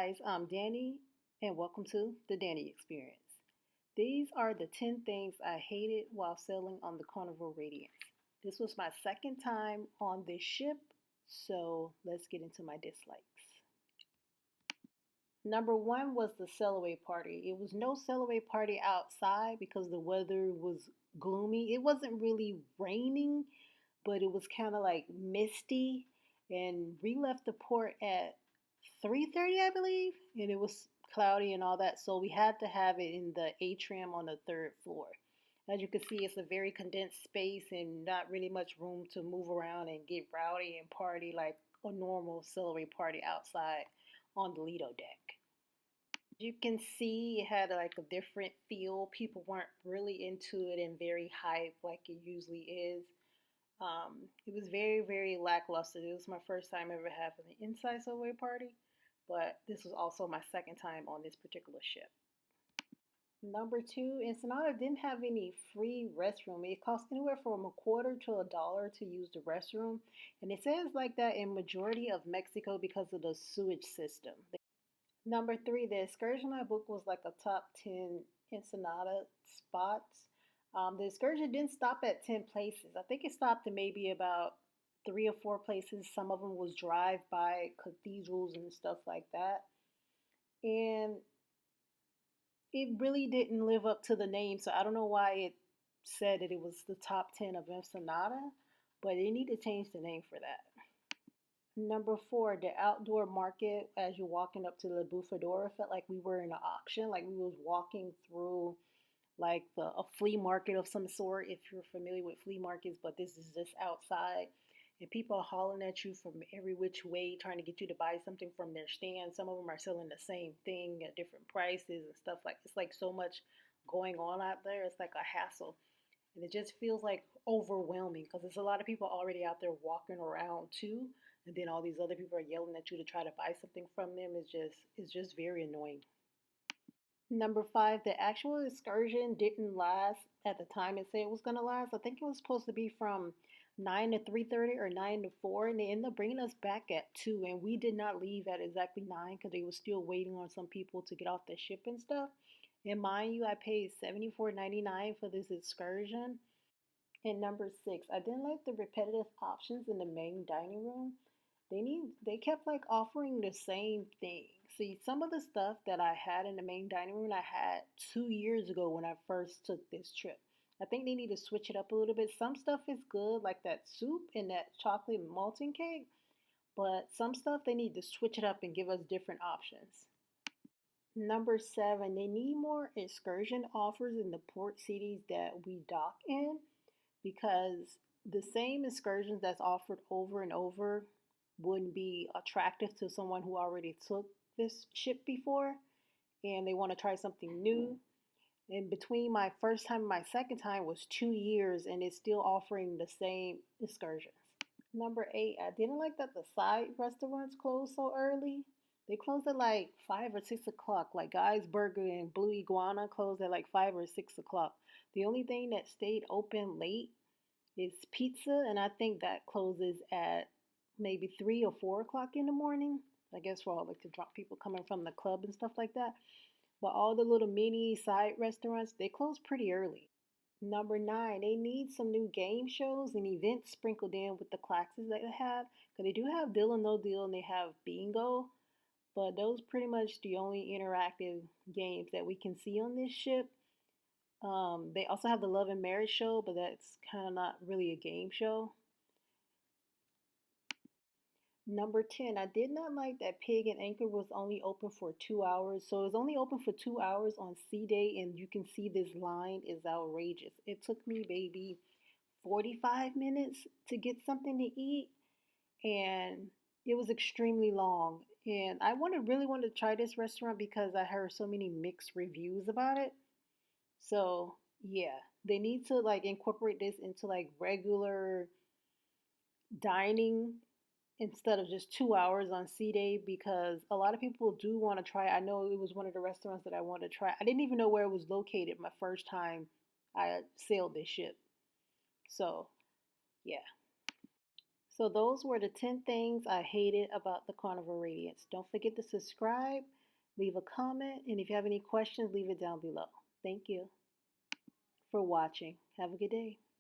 guys, I'm Danny, and welcome to the Danny Experience. These are the 10 things I hated while sailing on the Carnival Radiance. This was my second time on this ship, so let's get into my dislikes. Number one was the sail away party. It was no sail away party outside because the weather was gloomy. It wasn't really raining, but it was kind of like misty. And we left the port at 3:30, I believe, and it was cloudy and all that. So we had to have it in the atrium on the third floor. As you can see, it's a very condensed space and not really much room to move around and get rowdy and party like a normal celery party outside on the Lido deck. You can see it had like a different feel. People weren't really into it and very hype like it usually is. It was very, very lackluster. It was my first time ever having an inside subway party, but this was also my second time on this particular ship. Number two, Ensenada didn't have any free restroom. It cost anywhere from a quarter to $1 to use the restroom, and it says like that in majority of Mexico because of the sewage system. Number three, the excursion I booked was like a top 10 Ensenada spots. The excursion didn't stop at 10 places. I think it stopped at maybe about 3 or 4 places. Some of them was drive-by cathedrals and stuff like that. And it really didn't live up to the name, so I don't know why it said that it was the top 10 of Ensenada, but they need to change the name for that. Number four, the outdoor market. As you're walking up to the Bufadora, felt like we were in an auction, like we was walking through like a flea market of some sort, if you're familiar with flea markets, but this is just outside. And people are hollering at you from every which way, trying to get you to buy something from their stand. Some of them are selling the same thing at different prices and stuff like. It's like so much going on out there. It's like a hassle. And it just feels like overwhelming because there's a lot of people already out there walking around too. And then all these other people are yelling at you to try to buy something from them. It's just very annoying. Number five, the actual excursion didn't last at the time it said it was going to last. I think it was supposed to be from 9 to 3:30 or 9 to 4, and they ended up bringing us back at 2, and we did not leave at exactly 9 because they were still waiting on some people to get off the ship and stuff. And mind you, I paid $74.99 for this excursion. And number six, I didn't like the repetitive options in the main dining room. They kept like offering the same thing. See, some of the stuff that I had in the main dining room I had 2 years ago when I first took this trip. I think they need to switch it up a little bit. Some stuff is good, like that soup and that chocolate molten cake, but some stuff they need to switch it up and give us different options. Number seven, they need more excursion offers in the port cities that we dock in because the same excursions that's offered over and over wouldn't be attractive to someone who already took this ship before and they want to try something new. And between my first time and my second time was 2 years and it's still offering the same excursions. Number eight, I didn't like that the side restaurants closed so early. They closed at like 5 or 6 o'clock. Like Guy's Burger and Blue Iguana closed at like 5 or 6 o'clock. The only thing that stayed open late is pizza, and I think that closes at maybe 3 or 4 o'clock in the morning. I guess for all like the drunk people coming from the club and stuff like that. But all the little mini side restaurants, they close pretty early. Number nine, they need some new game shows and events sprinkled in with the classes that they have. Because they do have Deal or No Deal and they have Bingo. But those pretty much the only interactive games that we can see on this ship. They also have the Love and Marriage show, but that's kind of not really a game show. Number 10, I did not like that Pig and Anchor was only open for 2 hours. So it's only open for 2 hours on sea day, and you can see this line is outrageous. It took me maybe 45 minutes to get something to eat, and it was extremely long. And I really wanted to try this restaurant because I heard so many mixed reviews about it. So yeah, they need to like incorporate this into like regular dining instead of just 2 hours on sea day because a lot of people do want to try. I know it was one of the restaurants that I wanted to try. I didn't even know where it was located my first time I sailed this ship. So yeah. So those were the 10 things I hated about the Carnival Radiance. Don't forget to subscribe, leave a comment, and if you have any questions, leave it down below. Thank you for watching. Have a good day.